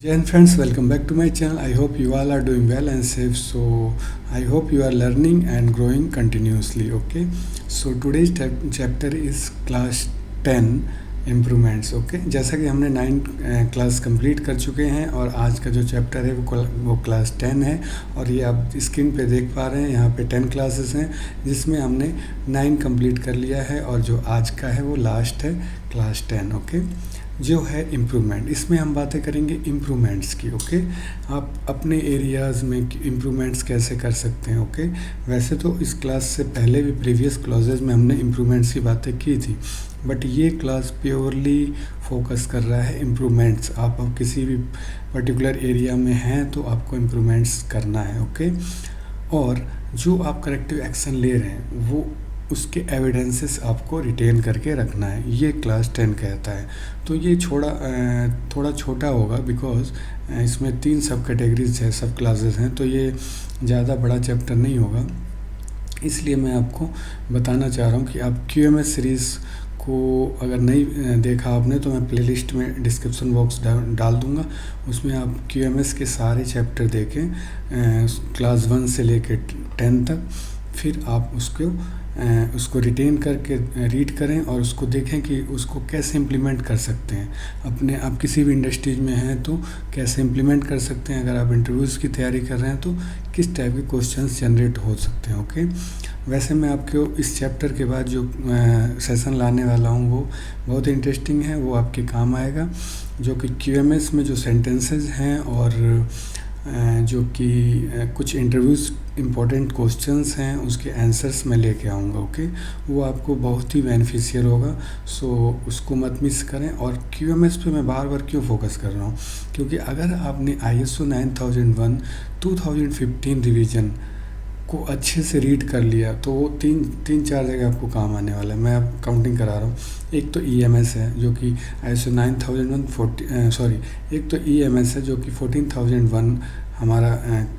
Jai Hind friends, welcome back to my channel. I hope you all are doing well and safe. So I hope you are learning and growing continuously. Okay. So today's chapter is class 10 improvements. Okay जैसा कि हमने 9 class complete कर चुके हैं और आज का जो चैप्टर है वो क्लास 10 है. और ये आप स्क्रीन पे देख पा रहे हैं, यहाँ पे 10 क्लासेस हैं जिसमें हमने 9 कंप्लीट कर लिया है और जो आज का है वो लास्ट है क्लास 10. ओके जो है इम्प्रूवमेंट, इसमें हम बातें करेंगे इम्प्रूवमेंट्स की. ओके आप अपने एरियाज़ में इम्प्रूवमेंट्स कैसे कर सकते हैं. ओके वैसे तो इस क्लास से पहले भी प्रीवियस क्लासेस में हमने इम्प्रूवमेंट्स की बातें की थी, बट ये क्लास प्योरली फोकस कर रहा है इम्प्रूवमेंट्स. आप किसी भी पर्टिकुलर एरिया में हैं तो आपको इम्प्रूवमेंट्स करना है. ओके और जो आप करेक्टिव एक्शन ले रहे हैं वो उसके एविडेंसेस आपको रिटेन करके रखना है, ये क्लास 10 कहता है. तो ये थोड़ा छोटा होगा बिकॉज इसमें 3 सब कैटेगरीज है, सब क्लासेस हैं, तो ये ज़्यादा बड़ा चैप्टर नहीं होगा. इसलिए मैं आपको बताना चाह रहा हूँ कि आप QMS सीरीज़ को अगर नहीं देखा आपने तो मैं प्लेलिस्ट में डिस्क्रिप्शन बॉक्स डाल दूँगा, उसमें आप QMS के सारे चैप्टर देखें क्लास 1 से लेकर 10 तक. फिर आप उसको रिटेन करके रीड करें और उसको देखें कि उसको कैसे इम्प्लीमेंट कर सकते हैं. आप किसी भी इंडस्ट्रीज में हैं तो कैसे इम्प्लीमेंट कर सकते हैं. अगर आप इंटरव्यूज़ की तैयारी कर रहे हैं तो किस टाइप के क्वेश्चंस जनरेट हो सकते हैं. ओके वैसे मैं आपको इस चैप्टर के बाद जो सेशन लाने वाला हूँ वो बहुत इंटरेस्टिंग है, वो आपके काम आएगा. जो कि QMS में जो सेंटेंसेस हैं और जो कि कुछ इंटरव्यूज़ इम्पोर्टेंट क्वेश्चंस हैं उसके आंसर्स मैं लेके आऊँगा. ओके वो आपको बहुत ही बेनिफिशियल होगा, सो उसको मत मिस करें. और QMS पे मैं बार बार क्यों फोकस कर रहा हूँ, क्योंकि अगर आपने ISO 9001 2015 रिवीजन को अच्छे से रीड कर लिया तो वो तीन चार जगह आपको काम आने वाला है. मैं अब काउंटिंग करा रहा हूँ. एक तो EMS है जो कि ISO 9001 एक तो EMS है जो कि 14001 हमारा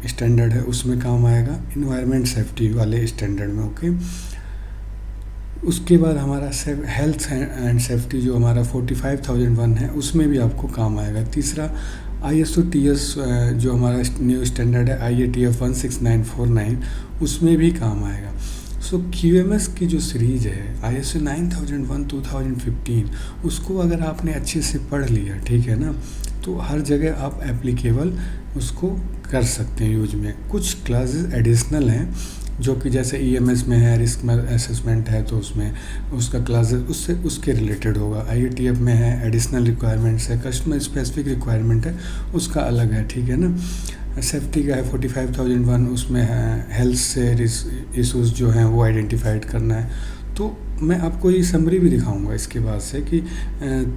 स्टैंडर्ड है, उसमें काम आएगा इन्वायरमेंट सेफ्टी वाले स्टैंडर्ड में. ओके उसके बाद हमारा हेल्थ एंड सेफ्टी जो हमारा 45001 है उसमें भी आपको काम आएगा. तीसरा ISO TS जो हमारा न्यू स्टैंडर्ड है IATF 16949 उसमें भी काम आएगा. सो QMS की जो सीरीज़ है ISO 9001 2015 उसको अगर आपने अच्छे से पढ़ लिया, ठीक है ना, तो हर जगह आप एप्लीकेबल उसको कर सकते हैं यूज में. कुछ क्लासेस एडिशनल हैं जो कि जैसे EMS में है रिस्क असेसमेंट है तो उसमें उसका क्लासेस उसके रिलेटेड होगा. IATF में है एडिशनल रिक्वायरमेंट्स है, कस्टमर स्पेसिफिक रिक्वायरमेंट है उसका अलग है, ठीक है ना. सेफ्टी का है 45001 उसमें है हेल्थ से इशूज़ जो हैं वो आइडेंटिफाइड करना है. तो मैं आपको ये समरी भी दिखाऊंगा इसके बाद से कि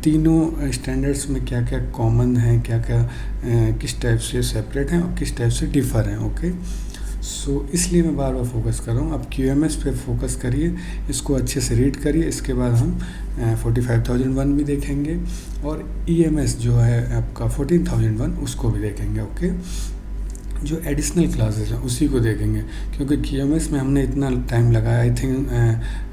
तीनों स्टैंडर्ड्स में क्या क्या कॉमन है, क्या क्या किस टाइप से सेपरेट हैं और किस टाइप से डिफ़र हैं. ओके सो इसलिए मैं बार बार फोकस कर रहा हूँ. आप QMS पे फोकस करिए, इसको अच्छे से रीड करिए. इसके बाद हम 45001 भी देखेंगे और EMS जो है आपका 14001 उसको भी देखेंगे. ओके जो एडिशनल क्लासेस हैं उसी को देखेंगे, क्योंकि QMS में हमने इतना टाइम लगाया, आई थिंक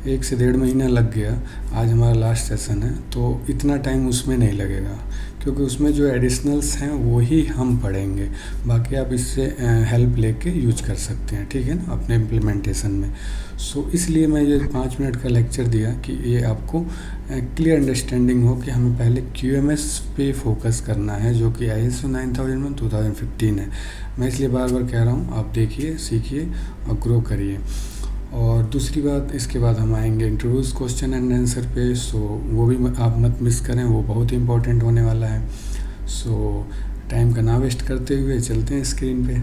1 से 1.5 महीना लग गया. आज हमारा लास्ट सेशन है तो इतना टाइम उसमें नहीं लगेगा, क्योंकि उसमें जो एडिशनल्स हैं वही हम पढ़ेंगे. बाकी आप इससे हेल्प लेके यूज कर सकते हैं, ठीक है ना, अपने इम्प्लीमेंटेशन में. सो इसलिए मैं ये 5 मिनट का लेक्चर दिया कि ये आपको क्लियर अंडरस्टैंडिंग हो कि हमें पहले QMS पे फोकस करना है जो कि ISO 9001 2015 है. मैं इसलिए बार बार कह रहा हूँ आप देखिए, सीखिए और ग्रो करिए. और दूसरी बात, इसके बाद हम आएंगे इंटरव्यूज़ क्वेश्चन एंड आंसर पे. सो वो भी आप मत मिस करें, वो बहुत इंपॉर्टेंट होने वाला है. सो टाइम का ना वेस्ट करते हुए चलते हैं स्क्रीन पे.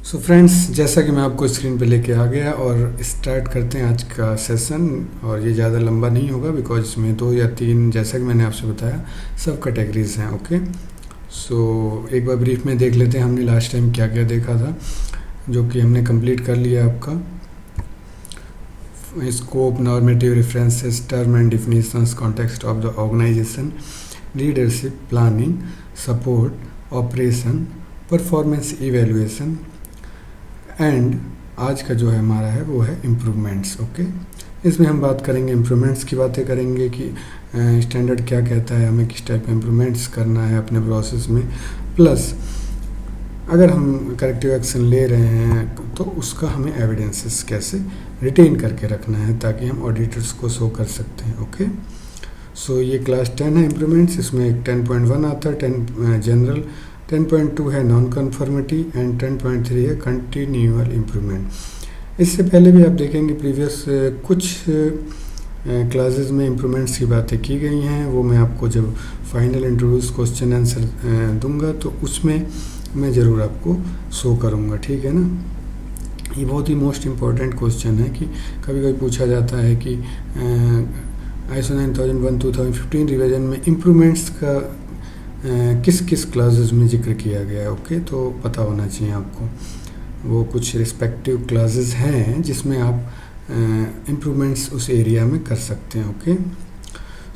सो फ्रेंड्स जैसा कि मैं आपको स्क्रीन पे लेके आ गया और स्टार्ट करते हैं आज का सेशन. और ये ज़्यादा लंबा नहीं होगा बिकॉज इसमें 2 या 3 जैसा कि मैंने आपसे बताया सब कैटेगरीज हैं. ओके सो एक बार ब्रीफ में देख लेते हैं हमने लास्ट टाइम क्या क्या देखा था, जो कि हमने कंप्लीट कर लिया. आपका scope, normative references, term and definitions, context of the organisation, leadership, planning, support, operation, performance evaluation and आज का जो है हमारा है वो है इम्प्रूवमेंट्स. ओके इसमें हम बात करेंगे इम्प्रूवमेंट्स की बातें करेंगे कि स्टैंडर्ड क्या कहता है, हमें किस टाइप का इम्प्रूवमेंट्स करना है अपने प्रोसेस में, प्लस अगर हम करेक्टिव एक्शन ले रहे हैं तो उसका हमें एविडेंसेस कैसे रिटेन करके रखना है ताकि हम ऑडिटर्स को शो कर सकते हैं। ओके, सो ये क्लास 10 है इम्प्रूवमेंट्स, इसमें 10.1 आता है 10 जनरल, 10.2 है नॉन कन्फर्मिटी एंड 10.3 है कंटिन्यूअल इम्प्रूवमेंट। इससे पहले भी आप देखेंगे प्रीवियस कुछ क्लासेस में इम्प्रूवमेंट्स की बातें की गई हैं, वो मैं आपको जब फाइनल इंटरव्यूज़ क्वेश्चन आंसर दूंगा तो उसमें मैं ज़रूर आपको शो करूंगा, ठीक है ना। ये बहुत ही मोस्ट इम्पॉर्टेंट क्वेश्चन है कि कभी कभी पूछा जाता है कि ISO 9001 2015 रिवीजन में इम्प्रूवमेंट्स का किस किस क्लासेस में जिक्र किया गया है। ओके, तो पता होना चाहिए आपको, वो कुछ रिस्पेक्टिव क्लासेस हैं जिसमें आप इम्प्रूवमेंट्स उस एरिया में कर सकते हैं। ओके,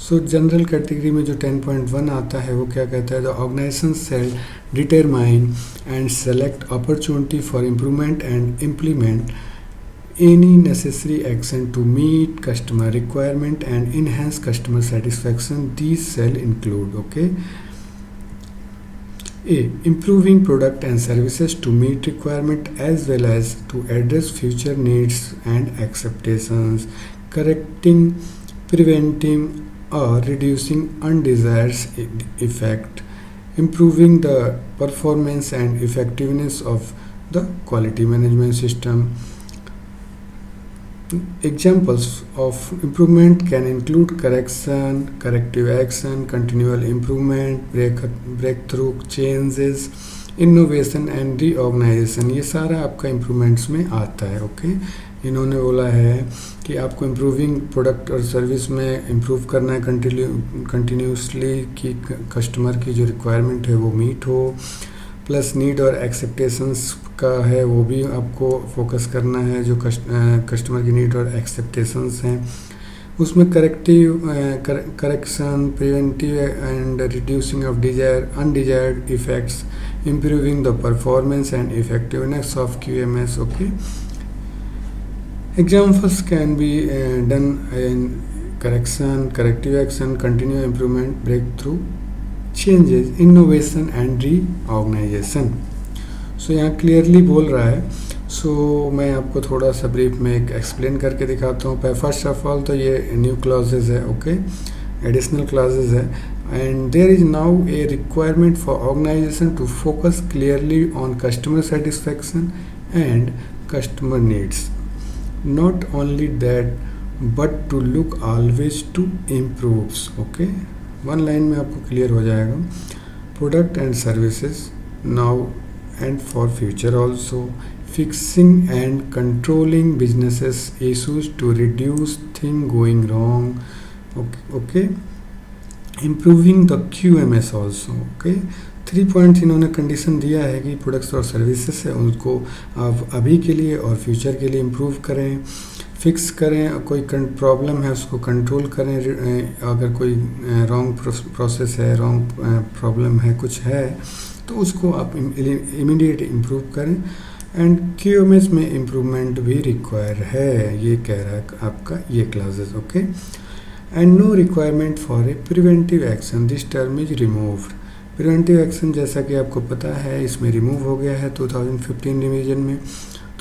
सो जनरल कैटेगरी में जो 10.1 आता है वो क्या कहता है, the organisation shall determine and select opportunity for improvement and implement any necessary action to meet customer requirement and enhance customer satisfaction. These shall include, okay, A. Improving product and services to meet requirement as well as to address future needs and expectations, correcting, preventing or reducing undesired effect, improving the performance and effectiveness of the quality management system. Examples of improvement can include correction, corrective action, continual improvement, breakthrough changes, innovation and reorganization। ये सारा आपका improvements में आता है। Okay, इन्होंने बोला है कि आपको इम्प्रूविंग प्रोडक्ट और सर्विस में इम्प्रूव करना है कंटिन्यूसली कि कस्टमर की जो रिक्वायरमेंट है वो मीट हो, प्लस नीड और एक्सेप्टेशंस का है वो भी आपको फोकस करना है, जो कस्टमर की नीड और एक्सेप्टेशंस हैं उसमें correction, preventive and reducing of undesired effects, improving the performance and effectiveness of QMS। Okay, examples can be done in correction, corrective action, continue improvement, breakthrough changes, innovation and reorganization. So यहाँ clearly बोल रहा है। सो मैं आपको थोड़ा सा brief में एक एक्सप्लेन करके दिखाता हूँ। फर्स्ट ऑफ ऑल तो ये न्यू क्लॉजेज है, ओके, एडिशनल क्लॉजेज है, and there is now a requirement for organisation to focus clearly on customer satisfaction and customer needs, not only that but to look always to improves. Okay, one line में आपको clear हो जाएगा। Product and services now and for future also, fixing and controlling businesses issues to reduce things going wrong, okay, improving the QMS also। okay, 3 points इन्होंने condition दिया है कि products और services है उनको आप अभी के लिए और फ्यूचर के लिए इम्प्रूव करें, फिक्स करें, कोई प्रॉब्लम है उसको कंट्रोल करें, अगर कोई रॉन्ग प्रोसेस है, रॉन्ग प्रॉब्लम है, कुछ है तो उसको आप इमीडिएट इम्प्रूव करें, एंड QMS में इम्प्रूवमेंट भी रिक्वायर है, ये कह रहा है आपका ये clauses. Okay, and no requirement for a preventive action, this term is removed. Preventive action जैसा कि आपको पता है इसमें रिमूव हो गया है 2015 रिवीजन में।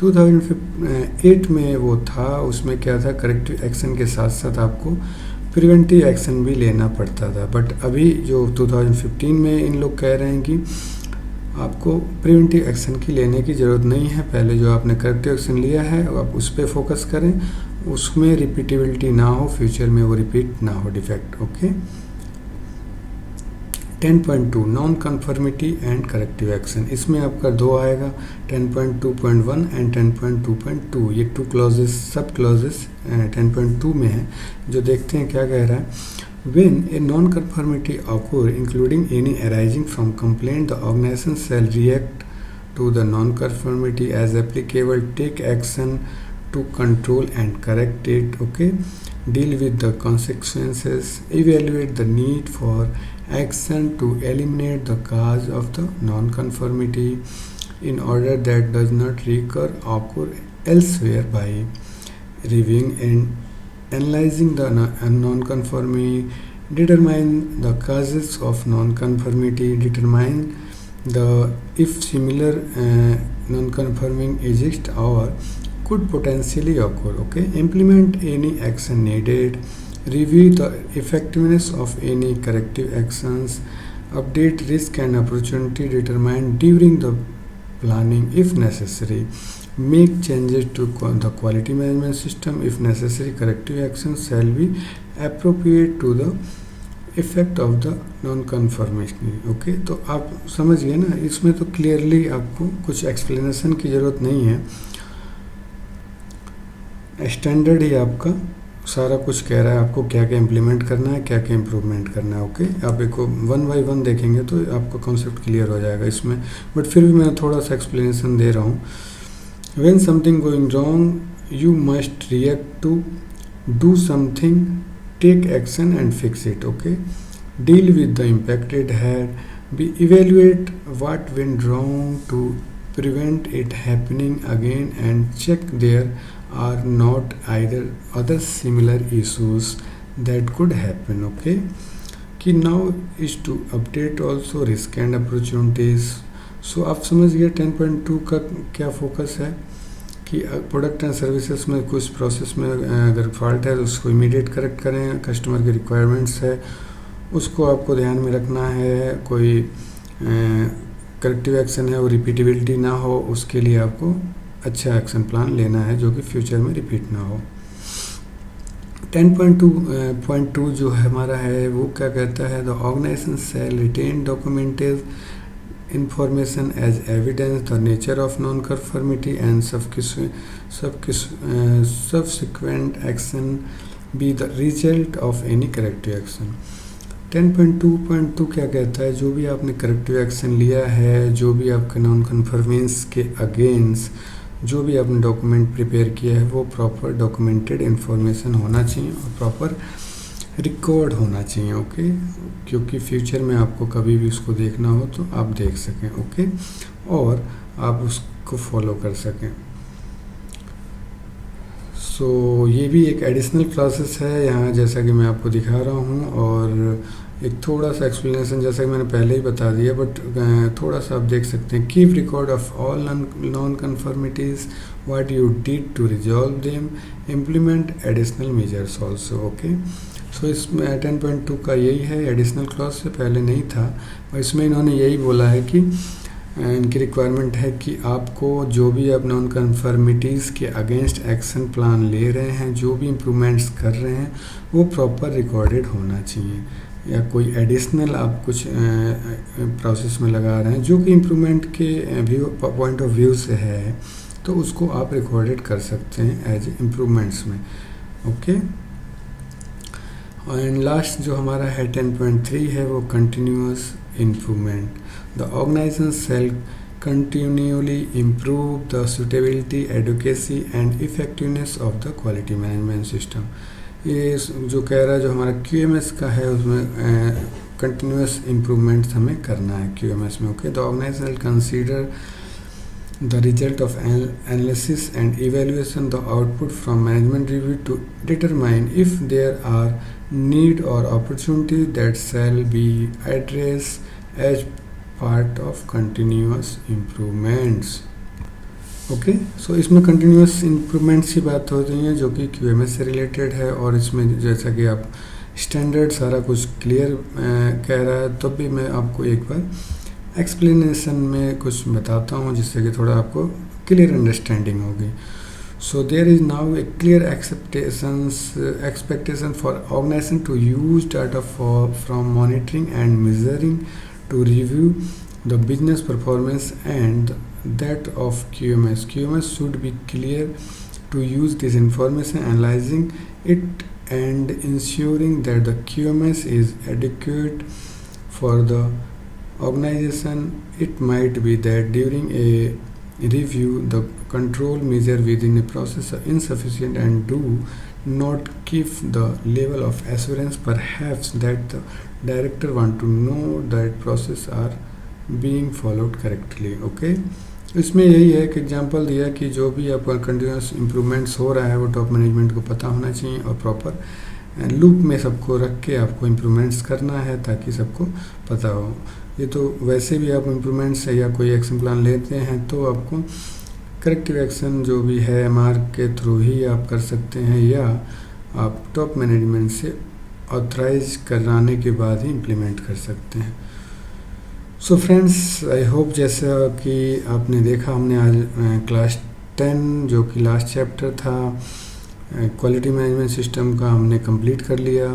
2008 में वो था, उसमें क्या था, करेक्टिव एक्शन के साथ साथ आपको प्रिवेंटिव एक्शन भी लेना पड़ता था, बट अभी जो 2015 में इन लोग कह रहे हैं कि आपको प्रिवेंटिव एक्शन की लेने की ज़रूरत नहीं है, पहले जो आपने करेक्टिव एक्शन लिया है आप उस पर फोकस करें, उसमें रिपीटेबिलिटी ना हो, फ्यूचर में वो रिपीट ना हो defect. Okay, 10.2 non conformity and corrective action, इसमें आपका दो आएगा, 10.2.1 एंड 10.2.2, ये 2 क्लॉजेस सब क्लॉजेस 10.2 में है। जो देखते हैं क्या कह रहा है, when a non-conformity occur including any arising from complaint, the organization shall react to the non-conformity as applicable, take action to control and correct it, okay, deal with the consequences, evaluate the need for action to eliminate the cause of the non-conformity in order that does not recur occur elsewhere by reviewing and analyzing the non-conformity, determine the causes of non-conformity, determine the if similar non-conforming exist or could potentially occur. Okay, implement any action needed, review the effectiveness of any corrective actions, update risk and opportunity determined during the planning if necessary, make changes to the quality management system if necessary, corrective actions shall be appropriate to the effect of the non conformity. Okay, तो आप समझ गए ना, इसमें तो clearly आपको कुछ explanation की ज़रूरत नहीं है. स्टैंडर्ड ही आपका सारा कुछ कह रहा है आपको क्या क्या इम्प्लीमेंट करना है, क्या क्या इम्प्रूवमेंट करना है. ओके, आप एक वन बाई वन देखेंगे तो आपका कॉन्सेप्ट क्लियर हो जाएगा इसमें, बट फिर भी मैं थोड़ा सा एक्सप्लेनेशन दे रहा हूँ. When something going wrong you must react to do something, take action and fix it. Okay, deal with the impacted head, evaluate what went wrong to prevent it happening again, and check there are not either other similar issues that could happen. Okay, कि now is to update also risk and opportunities. So आप समझ गए 10.2 का क्या focus है कि product and services में कुछ प्रोसेस में अगर फॉल्ट है तो उसको इमीडिएट करेक्ट करें, कस्टमर के रिक्वायरमेंट्स है उसको आपको ध्यान में रखना है, कोई करेक्टिव एक्शन है वो रिपीटेबिलिटी ना हो, उसके लिए आपको अच्छा एक्शन प्लान लेना है जो कि फ्यूचर में रिपीट ना हो. 10.2 जो हमारा है वो क्या कहता है, the organisation shall retain documented information as evidence, the nature of non-conformity and subsequent action be the result of any corrective action. 10.2 क्या कहता है, जो भी आपने करेक्टिव एक्शन लिया है, जो भी आपके नॉन कन्फर्मेंस के अगेंस्ट जो भी आपने डॉक्यूमेंट प्रिपेयर किया है वो प्रॉपर डॉक्यूमेंटेड इन्फॉर्मेशन होना चाहिए और प्रॉपर रिकॉर्ड होना चाहिए. ओके, क्योंकि फ्यूचर में आपको कभी भी उसको देखना हो तो आप देख सकें. ओके, और आप उसको फॉलो कर सकें. सो ये भी एक एडिशनल प्रोसेस है यहाँ जैसा कि मैं आपको दिखा रहा हूँ, और एक थोड़ा सा एक्सप्लेनेशन जैसा कि मैंने पहले ही बता दिया, बट थोड़ा सा आप देख सकते हैं. Keep record of all non conformities, what you did to resolve them, implement additional measures also. Okay, so इसमें 10.2 का यही है, एडिशनल क्लॉज से पहले नहीं था, और इसमें इन्होंने यही बोला है कि इनकी रिक्वायरमेंट है कि आपको जो भी आप नॉन कन्फर्मिटीज़ के अगेंस्ट एक्शन प्लान ले रहे हैं, जो भी इम्प्रूवमेंट्स कर रहे हैं वो प्रॉपर रिकॉर्डेड होना चाहिए, या कोई एडिशनल आप कुछ प्रोसेस में लगा रहे हैं जो कि इम्प्रूवमेंट के पॉइंट ऑफ व्यू से है तो उसको आप रिकॉर्डेड कर सकते हैं एज इम्प्रूवमेंट्स में. ओके, एंड लास्ट जो हमारा है 10.3 है वो continuous improvement. The organisation shall continually improve the suitability, adequacy and effectiveness of the quality management system. ये जो कह रहा है जो हमारा QMS का है उसमें कंटिन्यूस इम्प्रूवमेंट्स हमें करना है QMS में. Okay, the organisation will consider the result of analysis and evaluation, the output from management review to determine if there are need or opportunity that shall be addressed as part of continuous improvements. Okay, so इसमें continuous improvements की बात हो रही है जो कि QMS से related है, और इसमें जैसा कि आप स्टैंडर्ड सारा कुछ क्लियर कह रहा है, तब भी मैं आपको एक बार एक्सप्लेनेशन में कुछ बताता हूँ जिससे कि थोड़ा आपको क्लियर अंडरस्टैंडिंग होगी. So there is now a clear expectation for organisation to use data from monitoring and measuring to review the business performance and that of QMS. QMS should be clear to use this information, analyzing it and ensuring that the QMS is adequate for the organization. It might be that during a review the control measure within a process are insufficient and do not give the level of assurance perhaps that the director want to know that process are being followed correctly. Okay, इसमें यही है कि example दिया कि जो भी आपका continuous improvements हो रहा है वो टॉप मैनेजमेंट को पता होना चाहिए और प्रॉपर लूप में सबको रख के आपको इम्प्रूवमेंट्स करना है ताकि सबको पता हो। ये तो वैसे भी आप इम्प्रूवमेंट्स या कोई एक्शन प्लान लेते हैं तो आपको करेक्टिव एक्शन जो भी है MR के थ्रू ही आप कर सकते हैं या आप टॉप मैनेजमेंट से ऑथराइज कराने के बाद ही इम्प्लीमेंट कर सकते हैं। सो फ्रेंड्स, आई होप जैसा कि आपने देखा हमने आज क्लास 10 जो कि लास्ट चैप्टर था क्वालिटी मैनेजमेंट सिस्टम का हमने कंप्लीट कर लिया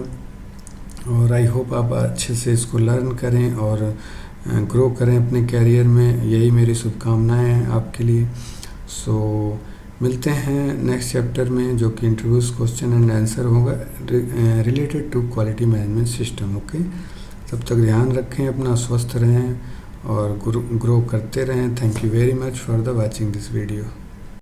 और आई होप आप अच्छे से इसको लर्न करें और ग्रो करें अपने कैरियर में। यही मेरी शुभकामनाएं हैं आपके लिए। सो मिलते हैं नेक्स्ट चैप्टर में जो कि इंटरव्यूज क्वेश्चन एंड आंसर होगा related to quality management system. Okay, तब तक ध्यान रखें अपना, स्वस्थ रहें और ग्रो करते रहें। Thank you very much for the watching this video.